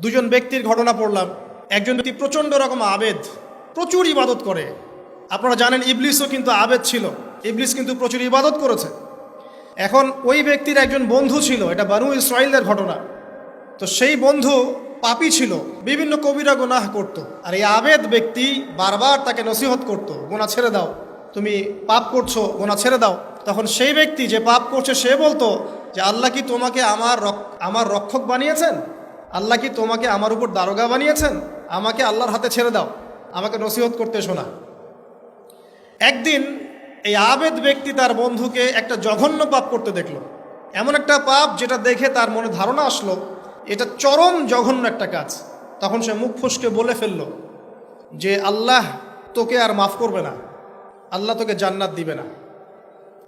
দুজন ব্যক্তির ঘটনা পড়লাম। একজন ব্যক্তি প্রচণ্ড রকম আবেদ, প্রচুর ইবাদত করে। আপনারা জানেন ইবলিসও কিন্তু আবেদ ছিল, ইবলিস কিন্তু প্রচুর ইবাদত করেছে। এখন ওই ব্যক্তির একজন বন্ধু ছিল, এটা বানু ইসরাইলদের ঘটনা। তো সেই বন্ধু পাপী ছিল, বিভিন্ন কবিরা গুনাহ করত। আর এই আবেদ ব্যক্তি বারবার তাকে নসিহত করত, গোনা ছেড়ে দাও, তুমি পাপ করছো, গোনা ছেড়ে দাও। তখন সেই ব্যক্তি যে পাপ করছে সে বলতো যে আল্লাহ কি তোমাকে আমার রক্ষক বানিয়েছেন? আল্লাহ কি তোমাকে আমার উপর দারোগা বানিয়েছেন? আমাকে আল্লাহর হাতে ছেড়ে দাও, আমাকে নসিহত করতে শোনা। একদিন এই আবেদ ব্যক্তি তার বন্ধুকে একটা জঘন্য পাপ করতে দেখলো, এমন একটা পাপ যেটা দেখে তার মনে ধারণা আসলো এটা চরম জঘন্য একটা কাজ। তখন সে মুখ ফসকে বলে ফেলল যে আল্লাহ তোকে আর মাফ করবে না, আল্লাহ তোকে জান্নাত দিবে না।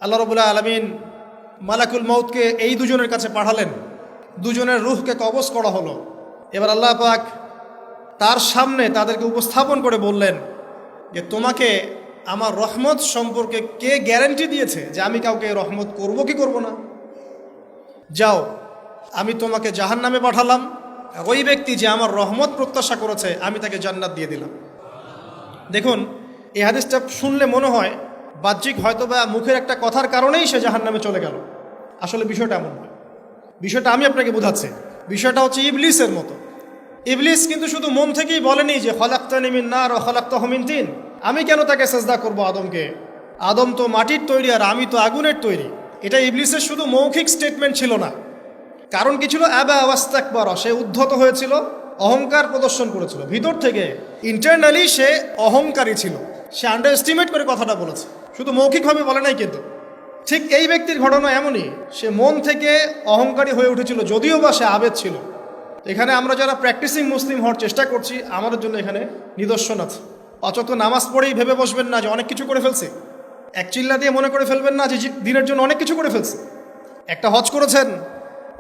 আল্লাহ রাব্বুল আলামিন মালাকুল মউতকে এই দুজনের কাছে পাঠালেন, দুজনের রূহকে কবজ করা হলো। এবার আল্লাহ পাক তার সামনে তাদেরকে উপস্থাপন করে বললেন যে তোমাকে আমার রহমত সম্পর্কে কে গ্যারান্টি দিয়েছে যে আমি কাউকে রহমত করব কি করব না? যাও, আমি তোমাকে জাহান্নামে পাঠালাম, ওই ব্যক্তি যে আমার রহমত প্রত্যাশা করেছে আমি তাকে জান্নাত দিয়ে দিলাম। দেখুন, এই হাদিসটা শুনলে মনে হয় বাহ্যিক হয়তো বা মুখের একটা কথার কারণেই সে জাহান্নামে চলে গেল। আসলে বিষয়টা এমন নয়। বিষয়টা আমি আপনাকে বোঝাচ্ছি। বিষয়টা হচ্ছে ইবলিসের মতো। ইবলিস কিন্তু শুধু মন থেকেই বলেনি যে খলাকতানি মিন নার ওয়া খলাকতাহু মিন তিন, আমি কেন তাকে সেজদা করব আদমকে? আদম তো মাটির তৈরি আর আমি তো আগুনের তৈরি। এটা ইবলিসের শুধু মৌখিক স্টেটমেন্ট ছিল না, কারণ কি ছিল? আবা ওয়াস্তাকবার, সে উদ্ধত হয়েছিল, অহংকার প্রদর্শন করেছিল। ভিতর থেকে ইন্টারনালি সে অহংকারী ছিল, সে আন্ডার এস্টিমেট করে কথাটা বলেছে, শুধু মৌখিকভাবে বলে নাই। কিন্তু ঠিক এই ব্যক্তির ঘটনা এমনই, সে মন থেকে অহংকারী হয়ে উঠেছিল, যদিও বা সে আবেদ ছিল। এখানে আমরা যারা প্র্যাকটিসিং মুসলিম হওয়ার চেষ্টা করছি আমাদের জন্য এখানে নিদর্শন আছে। অচত নামাজ পড়েই ভেবে বসবেন না যে অনেক কিছু করে ফেলছে, এক চিল্লা দিয়ে মনে করে ফেলবেন না যে দিনের জন্য অনেক কিছু করে ফেলছে। একটা হজ করেছেন,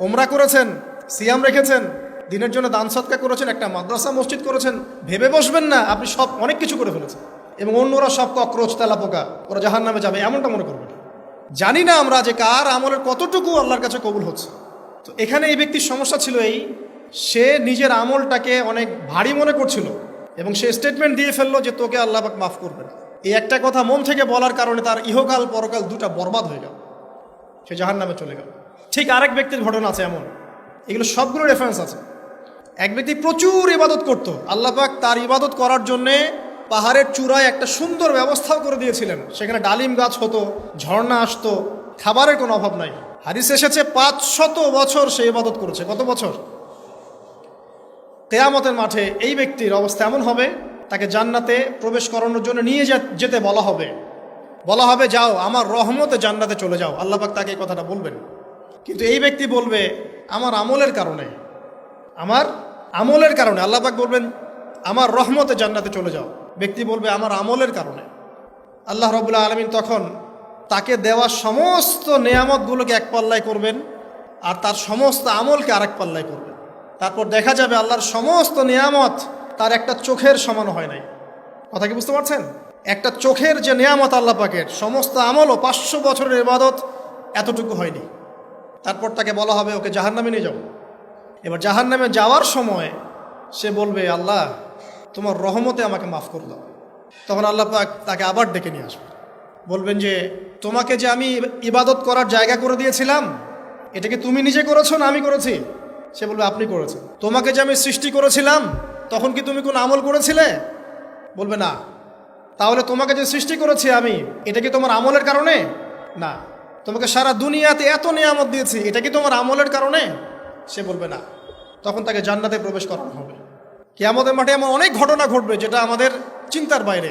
ওমরা করেছেন, সিয়াম রেখেছেন, দিনের জন্য দান সদকা করেছেন, একটা মাদ্রাসা মসজিদ করেছেন, ভেবে বসবেন না আপনি সব অনেক কিছু করে ফেলেছেন এবং অন্যরা সব ককরোচ তেলাপোকা, ওরা জাহান্নামে যাবে, এমনটা মনে করবেন। জানি না আমরা যে কার আমলের কতটুকু আল্লাহর কাছে কবুল হচ্ছে। তো এখানে এই ব্যক্তির সমস্যা ছিল এই, সে নিজের আমলটাকে অনেক ভারী মনে করছিল এবং সে স্টেটমেন্ট দিয়ে ফেললো যে তোকে আল্লাহ পাক মাফ করবেন। এই একটা কথা মন থেকে বলার কারণে তার ইহকাল পরকাল দুটা বরবাদ হয়ে গেল, সে জাহান্নামে চলে গেল। ঠিক আরেক ব্যক্তির ঘটনা আছে এমন, এগুলো সবগুলো রেফারেন্স আছে। এক ব্যক্তি প্রচুর ইবাদত করত, আল্লাহ পাক তার ইবাদত করার জন্যে পাহাড়ের চূড়ায় একটা সুন্দর ব্যবস্থাও করে দিয়েছিলেন, সেখানে ডালিম গাছ হতো, ঝর্ণা আসতো, খাবারের কোনো অভাব নাই। হাদিস এসেছে 500 বছর সে ইবাদত করেছে। কত বছর? কিয়ামতের মাঠে এই ব্যক্তির অবস্থা এমন হবে, তাকে জান্নাতে প্রবেশ করানোর জন্য নিয়ে যেতে বলা হবে যাও আমার রহমতে জান্নাতে চলে যাও। আল্লাহ পাক তাকে এই কথাটা বলবেন, কিন্তু এই ব্যক্তি বলবে আমার আমলের কারণে আল্লাহ পাক বলবেন আমার রহমতে জান্নাতে চলে যাও। ব্যক্তি বলবে আমার আমলের কারণে। আল্লাহ রাব্বুল আলামিন তখন তাকে দেওয়া সমস্ত নেয়ামতগুলোকে এক পাল্লায় করবেন আর তার সমস্ত আমলকে আরেক পাল্লায় করবেন। তারপর দেখা যাবে আল্লাহর সমস্ত নেয়ামত তার একটা চোখের সমান হয় নাই। কথা কি বুঝতে পারছেন? একটা চোখের যে নেয়ামত আল্লাহ পাকের, সমস্ত আমলও 500 বছরের ইবাদত এতটুকু হয়নি। তারপর তাকে বলা হবে ওকে জাহান্নামে নিয়ে যাও। এবার জাহান্নামে যাওয়ার সময় সে বলবে আল্লাহ তোমার রহমতে আমাকে মাফ করে দাও। তখন আল্লাহ পাক তাকে আবার ডেকে নিয়ে আসবে, বলবেন যে তোমাকে যে আমি ইবাদত করার জায়গা করে দিয়েছিলাম, এটা কি তুমি নিজে করেছো না আমি করেছি? সে বলবে আপনি করেছেন। তোমাকে যে আমি সৃষ্টি করেছিলাম তখন কি তুমি কোনো আমল করেছিলে? বলবে না। তাহলে তোমাকে যে সৃষ্টি করেছি আমি, এটা কি তোমার আমলের কারণে? না। তোমাকে সারা দুনিয়াতে এত নিয়ামত দিয়েছি, এটা কি তোমার আমলের কারণে? সে বলবে না। তখন তাকে জান্নাতে প্রবেশ করানো হবে। কিয়ামতের মাঠে এমন অনেক ঘটনা ঘটবে যেটা আমাদের চিন্তার বাইরে।